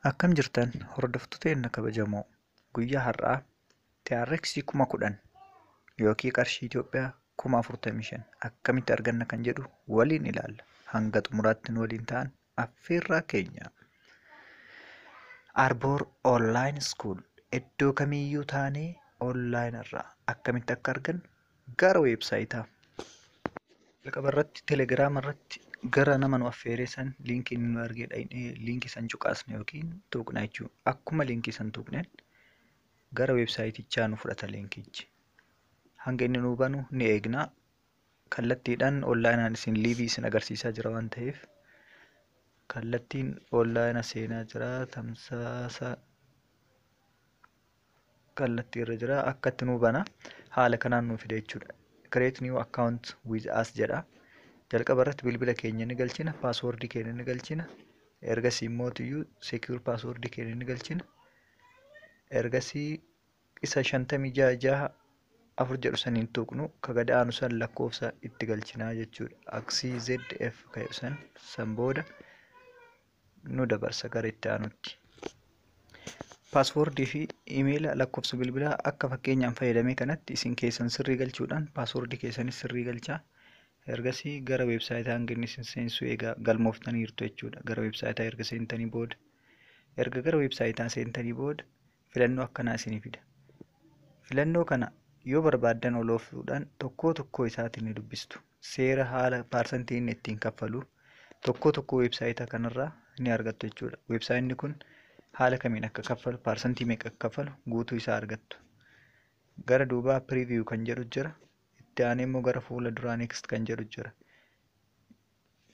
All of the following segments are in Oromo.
Akkam jirtan hordoftoota keenya kabajamoo guyyaa har'aa TRX 10,000 yookiin qarshii Itoophiyaa 45,000 akkamitti arganna kan jedhu waliin ilaalla. Hanga xumuraatti waliin ta'an affeerraa keenya. Arboor Online School iddoo kamiyyuu taanee online irraa akkamitti akka argannu gara weebsaayitaa. Jalqaba irratti telegiraama irratti gara nama nu affeeree san liinkii nu argedha liinkii san cuqaasne yookiin tuqna jechuudha. Akkuma liinkii san tuqneen gara weebsaayitichaa nu fudhata liinkichi. Hanga inni nu banu ni eegna. Kallattiidhaan onlaayinaan isin liivii isin agarsiisaa jira waan ta'eef kallattiin onlaayina seenaa jira, tamsaasa kallattii irra jira. Akka itti nu bana haala kanaan nu fida jechuudha. Create new account with us jedha. Jalqaba irratti bilbila keenya ni galchina, paaswordii keenya ni galchina. Ergasii immoo secure paaswordii keenya ni galchina. Ergasii isa 56 4 jedhu saniin tuqnu kaga aanu san lakkoofsa itti galchinaa jechuudha. Aksii ZF ka'u san booda nu dabarsa gara itti aanutti. Paaswordii fi iimeela lakkoofsa bilbilaa akka fakkeenyaan fayyadamee kanatti isin keessan sirrii galchuudhaan paaswordii keessanis sirrii galchaa. Ergasii gara weebsaayitaa hanga inni isin seensu egaa galmooftaniirtu jechuudha. Gara weebsaayitaa erga seentanii booda gara weebsaayitaa seentanii booda filannoo akkanaa isinii fida. Filannoo kana yoo barbaaddan oloofuudhaan tokko isaatiin ni dubbistu. Seera haala paarsantii inni ittiin kaffalu tokko weebsaayitaa kanarraa ni argattu jechuudha. Weebsaayinni kun haala kamiin akka kaffalu, paarsantii meeqa akka kaffalu guutuu isaa argattu. Gara duubaa preview kan jedhu jira. Itti aanee immoo gara fuula duraa next kan jedhu jira.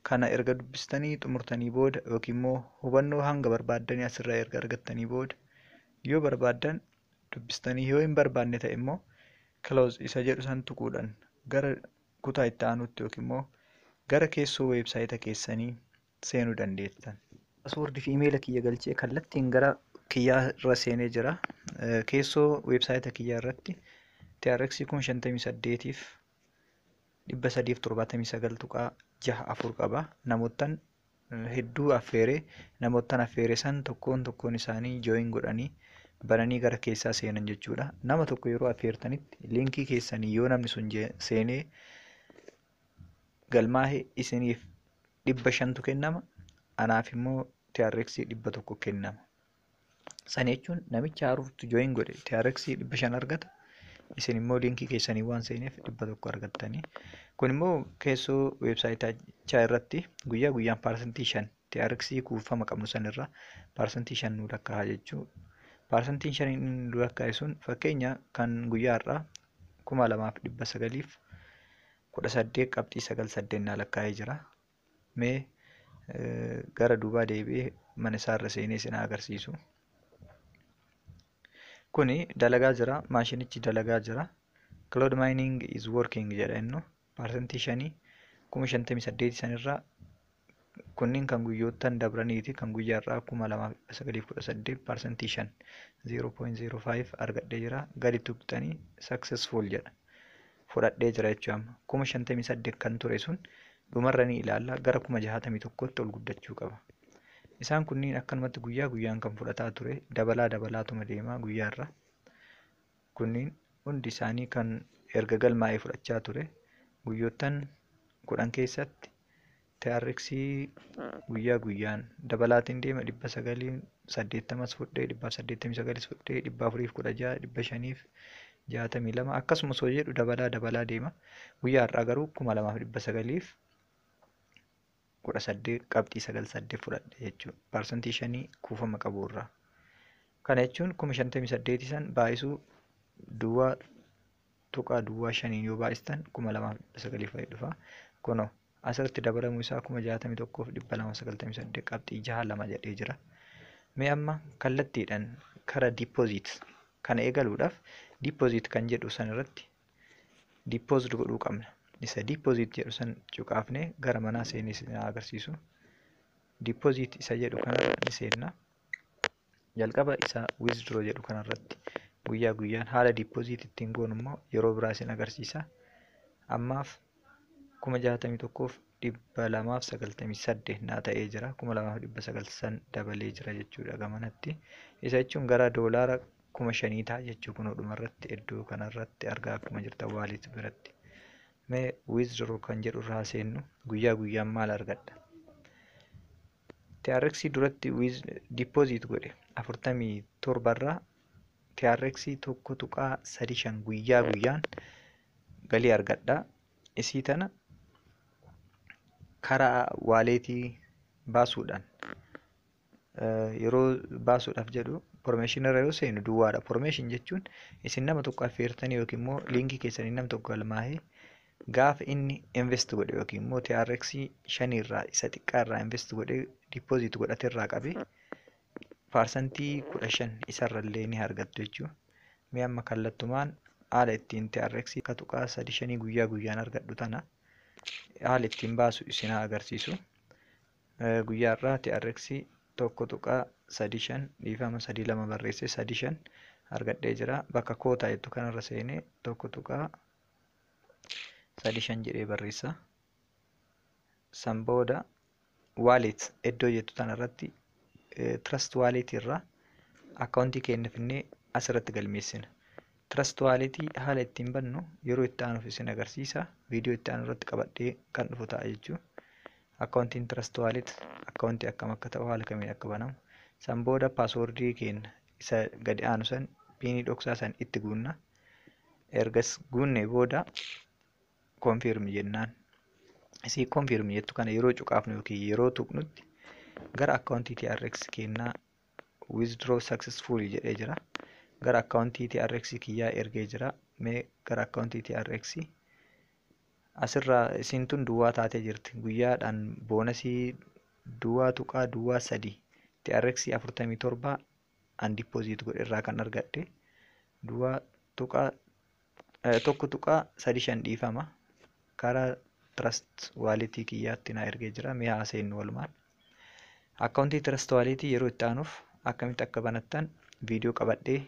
Kana erga dubbistanii xumurtanii booda yookiin immoo hubannoo hanga barbaaddanii asirraa erga argattanii booda yoo barbaaddan dubbistanii yoo hin barbaanne ta'e immoo close isa jedhu san tuquudhaan gara kutaa itti aanutti yookiin immoo gara keessoo weebsaayita keessanii seenuu dandeessan. Paaswordii fi iimeela kiyya galchee kallattiin gara kiyyaa irra seenee jira. Keessoo weebsaayita kiyyaa irratti TRX 58,000 379 tuqaa 64 qaba. Namoottan hedduu affeeree namoottan affeeree san tokkoon isaanii join godhanii bananii gara keessaa seenan jechuudha. Nama tokko yeroo affeertanitti liinkii keessanii yoo namni sun seenee galmaa'ee isiniif 500 kennama. Anaaf immoo TRX 100 kennama. Sana jechuun namicha haaruutti join godhe TRX 500 argata. Isin immoo liinkii keessanii waan seeneef 100 argattanii. Kun immoo keessoo weebsaayitaa irratti guyyaa guyyaan paarsantii 5 TRX kuufama qabnu sanirraa paarsantii 5 nu lakkaa'aa jechuudha. Paarsantiin 5 nu lakkaa'e sun fakkeenya kan guyyaa har'aa 2,918 qabxii 98 na lakkaa'ee jira. Mee gara duubaa deebi'ee mana isaarra seenee isin agarsiisu. Kuni dalagaa jira, maashinichi dalagaa jira. Cloud mining is working jedha innu. Paarsantii 5 58 sanirraa kunniin kan guyyoottan dabraniiti kan guyyaa irraa 2,918 paarsantii 5 0.05 argadhee jira. Gadi tuqxanii successful jedha. Fudhadhee jira jechuudha. 58 kan ture sun dhumarra ni ilaalla gara 61tti ol guddachuu qaba. Isaan kunniin akkanumatti guyyaa guyyaan kan fudhataa ture dabalaatuma deemaa guyyaa irra. Kunniin hundi isaanii kan erga galmaa'ee fudhachaa ture guyyoottan 10 keessatti TRX guyyaa guyyaan dabalaatiin deema 980 fudhee 189 fudhee 416 562 akkasumas hoo jedhu dabalaa deema. Guyyaa har'aa garuu 2,918 qabxii 98 fudhadhe jechuudha. Paarsantii 5 kuufama qabu irraa. Kana jechuun 58 san baay'isuu duwwaa tuqaa duwwaa 5 yoo baay'istan 2,900 fa'i dhufa. Kunoo asirratti dabalamuu isaa 61,298 qabxii 62 jedhee jira. Mee amma kallattiidhaan kara deposit kana eegaluudhaaf deposit kan jedhu san irratti deposit godhuu qabna. Isa deposit jedhu san cuqaafne gara manaa seenee isin agarsiisu. Deposit isa jedhu kana ni seenna. Jalqaba isa withdraw jedhu kanarratti guyyaa guyyaan haala deposit ittiin goonu immoo yeroo biraa isin agarsiisa. Ammaaf 61,298 298 naa ta'ee jira. 2900 dabalee jira jechuudha gamanatti. Isa jechuun gara doolaara 5,000 ta'a jechuu kun dhumarratti iddoo kanarratti argaa akkuma jirtan waalit biratti. Mee withdraw kan jedhu irraa seennu guyyaa guyyaan maal argadha? TRX duratti deposit godhe 47 irraa TRX 1.35 guyyaa guyyaan galii argadha. Isii tana karaa waaleetii baasuudhaan yeroo baasuudhaaf jedhu information irra yoo seenu duwwaadha. Information jechuun isin nama tokko affeertanii yookiin immoo liinkii keessanii nama tokko galmaahee gaafa inni invest godhe yookiin immoo TRX 5 irraa isa xiqqaa irraa invest godhe deposit godhate irraa qabee parsantii 15 isarrallee ni argattu jechuudha. Mee amma kallattumaan haala ittiin TRX 1.35 guyyaa guyyaan argadhu tana haala ittiin baasu isin agarsiisu. Guyyaa irraa TRX 1.35 dhiifama 32 barreesse 35 argadhee jira. Bakka kootaa jettu kanarra seenee 1.35 jedhee barreessa. San booda wallet iddoo jettu tanarratti trust wallet irraa akkaawuntii keenya finnee asirratti galmeessina. Trust wallet haala ittiin bannu yeroo itti aanuuf isin agarsiisa. Viidiyoo itti aanu irratti qabadhee kan dhufu ta'a jechuudha. Akkaawuntiin trust wallet akkaawuntii akkam akka ta'u haala kamiin akka banamu. San booda paaswoordii keenya isa gadi aanu san piinii dhoksaa san itti guunna. Ergas guunnee booda confirm jennaan. Isii confirm jettu kana yeroo cuqaafnu yookiin yeroo tuqnutti gara akkaawuntii TRX keenyaa withdraw successfully jedhee jira. Gara akkaawuntii TRX kiyyaa ergee jira. Mee gara akkaawuntii TRX asirraa isin tun duwwaa taatee jirti. Guyyaadhaan boonasii duwwaa tuqaa duwwaa 3 TRX 47 an deposit godhe irraa kan argadhe duwwaa tuqaa 1.35 dhiifama karaa trust wallet kiyyaatti na ergee jira. Mee haa seennu walumaan. Akkaawuntii trust wallet yeroo itti aanuuf akkamitti akka banattan viidiyoo qabadhee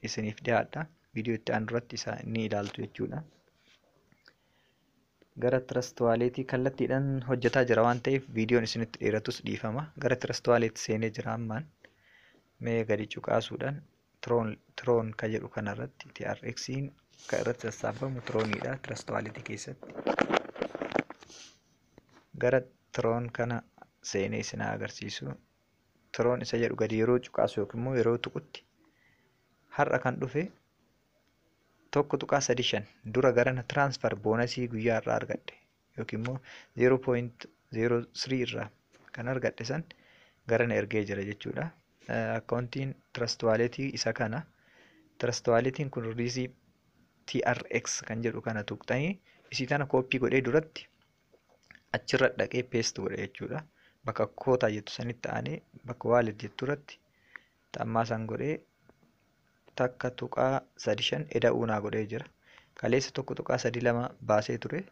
isiniif dhiyaadha. Viidiyoo itti aanu irratti isa ni ilaaltu jechuudha. Gara trust wallet kallattiidhaan hojjetaa jira waan ta'eef viidiyoon isinitti dheeratus dhiifama. Gara trust wallet seenee jira ammaan. Mee gadi cuqaasuudhaan tron ka jedhu kanarratti TRX'n kan irratti sassaabamu troniidha trust wallet keessatti. Gara tron kana seenee isin agarsiisu. Tron isa jedhu gadi yeroo cuqaasu yookiin immoo yeroo tuqutti har'a kan dhufe 1.35 dura garana transfer boonasii guyyaa irraa argadhe yookiin immoo 0.03 irraa kan argadhe san garana ergee jira jechuudha. Akkaawuntiin trust wallet isa kana. Trust walletiin kun riisii TRX kan jedhu kana tuqxanii isii tana kooppii godhee duratti achirra dhaqee paste godhe jechuudha. Bakka kootaa jettu sanitti aanee bakka wallet jettu irratti xammaa san godhee takka tuqaa 35 eda'uu naa godhee jira. Kaleessa 1.32 baasee ture.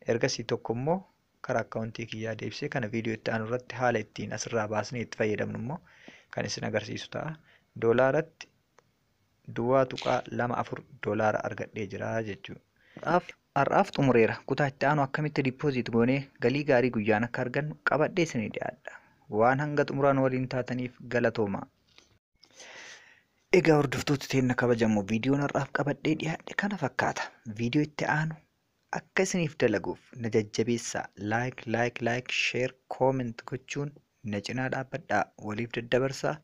Ergasii tokko immoo karaa akkaawuntii kiyyaa deebisee kana viidiyoo itti aanu irratti haala ittiin asirraa baasnee itti fayyadamnu immoo kan isin agarsiisu ta'a. Doolaaratti duwwaa tuqaa 24 doolaara argadhee jira jechuudha. Har'aaf xumureera. Kutaa itti aanu akkamitti deposit goonee galii gaarii guyyaan akka argannu qabadhee isinii dhiyaadha. Waan hanga xumuraan waliin taataniif galatoomaa. Egaa hordoftoota teenya kabajamoo viidiyoon har'aaf qabadhee dhiyaadhe kana fakkaata. Viidiyoo itti aanu akka isiniif dalaguuf na jajjabeessaa like, share, comment gochuun na cinaa dhaabbadhaa waliif daddabarsaa.